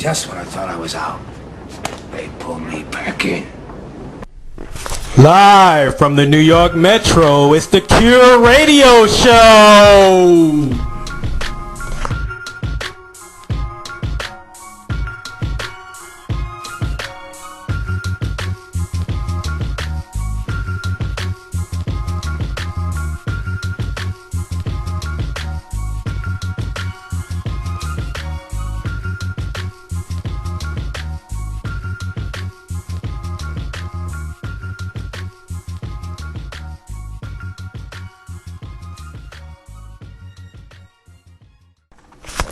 just when I thought I was out, they pulled me back in. Live from the New York Metro, it's the Cure Radio Show!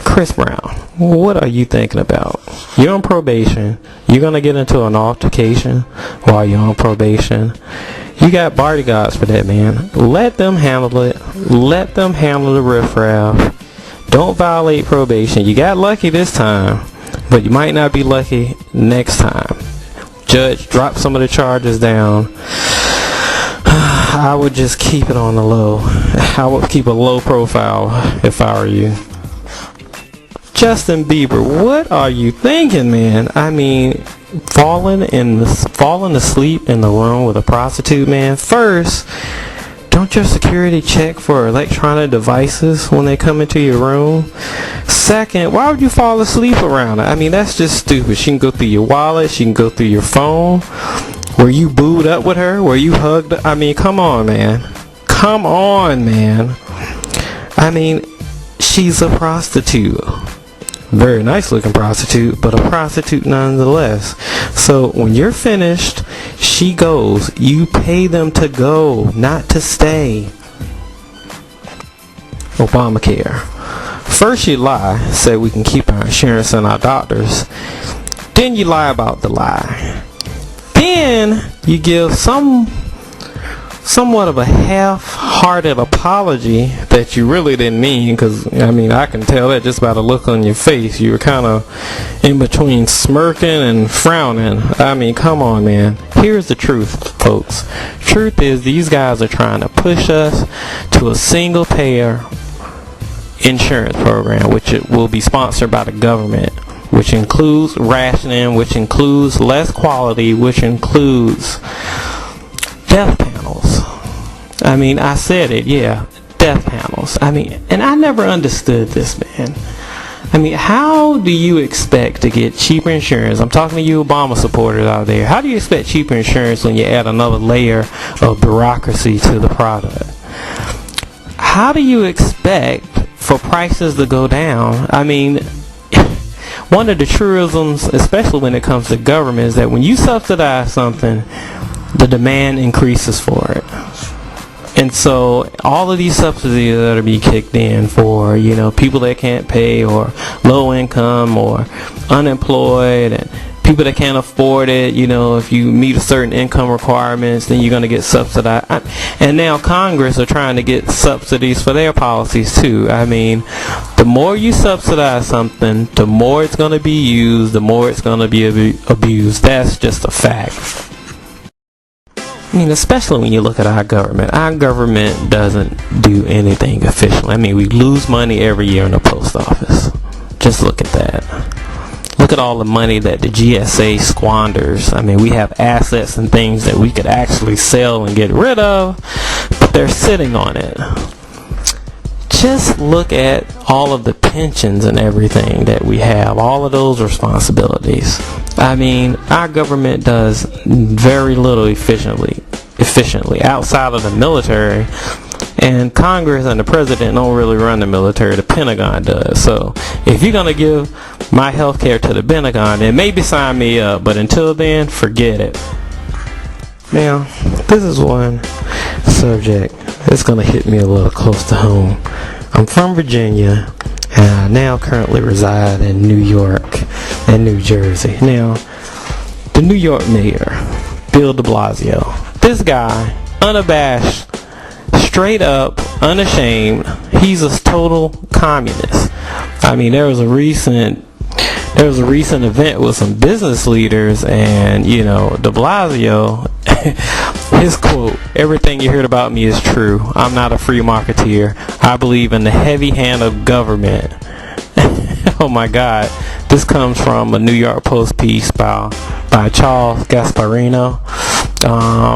Chris Brown, what are you thinking about? You're on probation. You're going to get into an altercation while you're on probation. You got bodyguards for that, man. Let them handle it. Let them handle the riffraff. Don't violate probation. You got lucky this time, but you might not be lucky next time. Judge, drop some of the charges down. I would just keep it on the low. I would keep a low profile if I were you. Justin Bieber, what are you thinking, man? I mean, falling asleep in the room with a prostitute, man. First, don't your security check for electronic devices when they come into your room? Second, why would you fall asleep around her? I mean, that's just stupid. She can go through your wallet. She can go through your phone. Were you booed up with her? Were you hugged? I mean, come on, man. Come on, man. I mean, she's a prostitute. Very nice looking prostitute, but a prostitute nonetheless. So when you're finished, she goes. You pay them to go, not to stay. Obamacare. First you lie, say we can keep our insurance and our doctors. Then you lie about the lie. Then you give somewhat of a half-hearted apology that you really didn't mean, because I mean, I can tell that just by the look on your face. You were kind of in between smirking and frowning. I mean, come on, man. Here's the truth, folks. Truth is, these guys are trying to push us to a single-payer insurance program, which it will be sponsored by the government, which includes rationing, which includes less quality, which includes death panels. I mean, I said it, yeah, death panels. I mean, and I never understood this, man. I mean, how do you expect to get cheaper insurance? I'm talking to you Obama supporters out there. How do you expect cheaper insurance when you add another layer of bureaucracy to the product? How do you expect for prices to go down? I mean, one of the truisms, especially when it comes to government, is that when you subsidize something, the demand increases for it. And so all of these subsidies that are being kicked in for, you know, people that can't pay, or low income, or unemployed, and people that can't afford it, you know, if you meet a certain income requirements, then you're going to get subsidized. And now Congress are trying to get subsidies for their policies too. I mean, the more you subsidize something, the more it's going to be used, the more it's going to be abused. That's just a fact. I mean, especially when you look at our government. Our government doesn't do anything efficiently. I mean, we lose money every year in the post office. Just look at that. Look at all the money that the GSA squanders. I mean, we have assets and things that we could actually sell and get rid of, but they're sitting on it. Just look at all of the pensions and everything that we have, all of those responsibilities. I mean, our government does very little efficiently outside of the military, and Congress and the president don't really run the military. The Pentagon does. So if you're going to give my health care to the Pentagon, then maybe sign me up, but until then, forget it. Now, this is one subject that's going to hit me a little close to home. I'm from Virginia, and I now currently reside in New York and New Jersey. Now, the New York mayor, Bill de Blasio, this guy, unabashed, straight up, unashamed, he's a total communist. I mean, there was a recent event with some business leaders, and, you know, de Blasio, his quote, "Everything you heard about me is true. I'm not a free marketeer. I believe in the heavy hand of government." Oh my God. This comes from a New York Post piece by Charles Gasparino.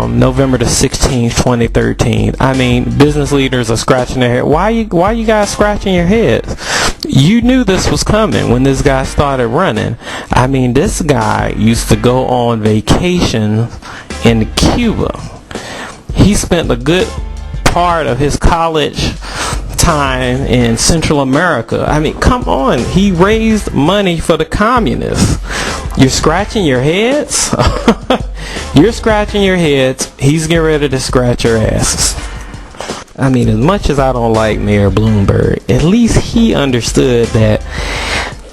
November the 16th, 2013. I mean, business leaders are scratching their head. Why you guys scratching your heads? You knew this was coming when this guy started running. I mean, this guy used to go on vacation in Cuba. He spent a good part of his college time in Central America. I mean, come on. He raised money for the communists. You're scratching your heads? You're scratching your heads. He's getting ready to scratch your asses. I mean, as much as I don't like Mayor Bloomberg, at least he understood that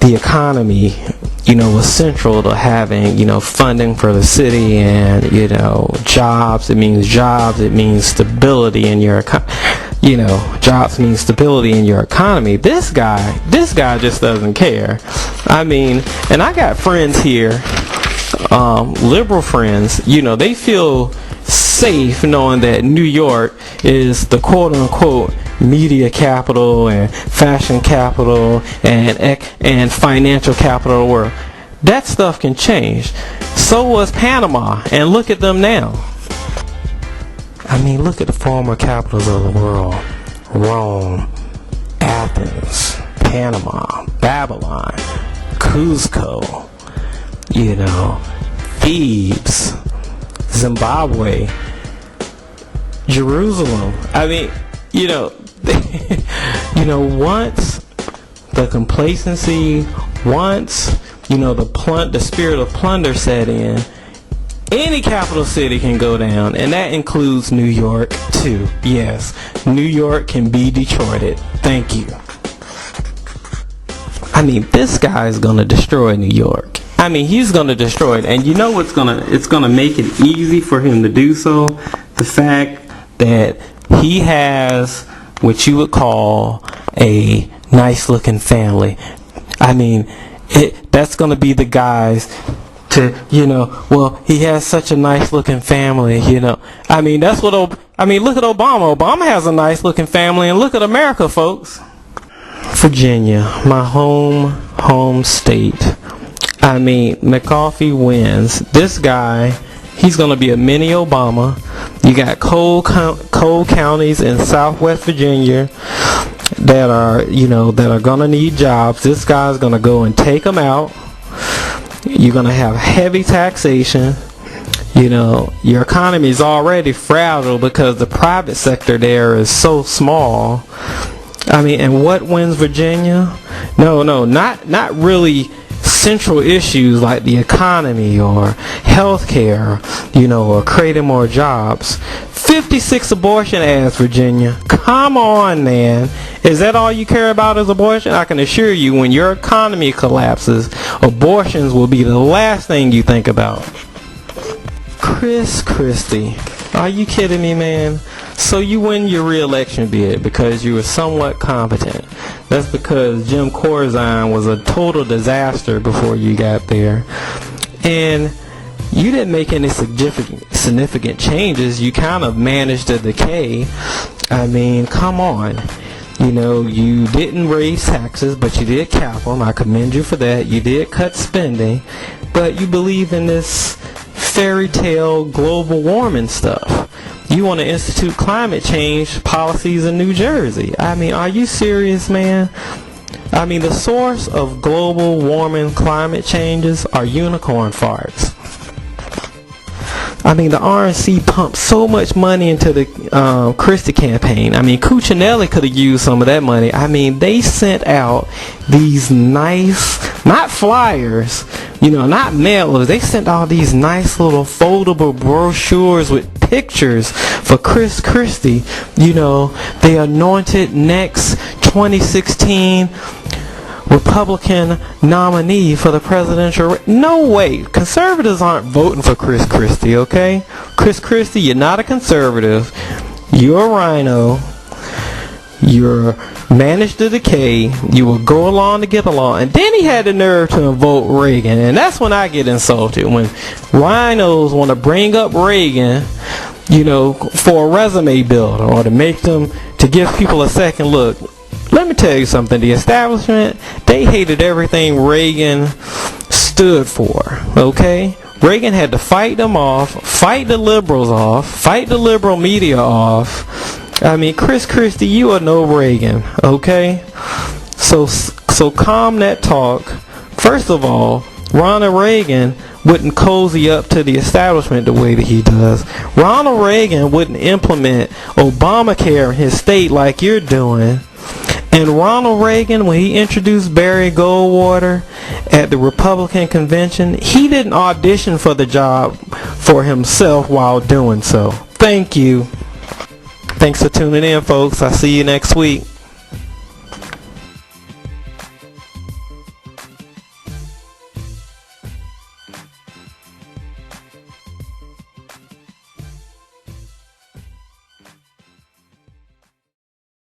the economy, was central to having, funding for the city and, jobs. It means jobs. It means stability in your jobs mean stability in your economy. This guy just doesn't care. I mean, and I got friends here, liberal friends, they feel safe knowing that New York is the quote-unquote media capital and fashion capital and financial capital of the world. That stuff can change. So was Panama, and look at them now. I mean, look at the former capitals of the world. Rome, Athens, Panama, Babylon, Cuzco, Thebes, Zimbabwe, Jerusalem. I mean, once the complacency, once, the spirit of plunder set in, any capital city can go down, and that includes New York too. Yes, New York can be Detroited. Thank you. I mean, this guy is gonna destroy New York. I mean, he's gonna destroy it, and it's gonna make it easy for him to do so. The fact that he has what you would call a nice-looking family. I mean, that's gonna be the guys. He has such a nice looking family, I mean, look at Obama. Obama has a nice looking family, and look at America, folks. Virginia, my home state. I mean, McCarthy wins. This guy, he's going to be a mini Obama. You got coal counties in Southwest Virginia that are going to need jobs. This guy's going to go and take them out. You're going to have heavy taxation. Your economy is already fragile because the private sector there is so small. I mean, and what wins Virginia? No, not really central issues like the economy or healthcare, or creating more jobs. 56 abortion ads, Virginia. Come on, man. Is that all you care about is abortion? I can assure you, when your economy collapses, abortions will be the last thing you think about. Chris Christie. Are you kidding me, man? So you win your re-election bid because you were somewhat competent. That's because Jim Corzine was a total disaster before you got there. And you didn't make any significant changes. You kind of managed to decay. I mean, come on. You didn't raise taxes, but you did cap them. I commend you for that. You did cut spending, but you believe in this fairy tale global warming stuff. You want to institute climate change policies in New Jersey. I mean, are you serious, man? I mean, the source of global warming climate changes are unicorn farts. I mean, the RNC pumped so much money into the Christie campaign. I mean, Cuccinelli could have used some of that money. I mean, they sent out these nice, not flyers, not mailers. They sent out these nice little foldable brochures with pictures for Chris Christie. The anointed next 2016 Republican nominee for the presidential no way. Conservatives aren't voting for Chris Christie, okay? Chris Christie, you're not a conservative. You're a rhino. You're managed to decay. You will go along to get along. And then he had the nerve to invoke Reagan. And that's when I get insulted. When rhinos want to bring up Reagan, for a resume builder or to make them, to give people a second look. Let me tell you something. The establishment, they hated everything Reagan stood for. Okay? Reagan had to fight them off, fight the liberals off, fight the liberal media off. I mean, Chris Christie, you are no Reagan. Okay? So calm that talk. First of all, Ronald Reagan wouldn't cozy up to the establishment the way that he does. Ronald Reagan wouldn't implement Obamacare in his state like you're doing. And Ronald Reagan, when he introduced Barry Goldwater at the Republican convention, he didn't audition for the job for himself while doing so. Thank you. Thanks for tuning in, folks. I'll see you next week.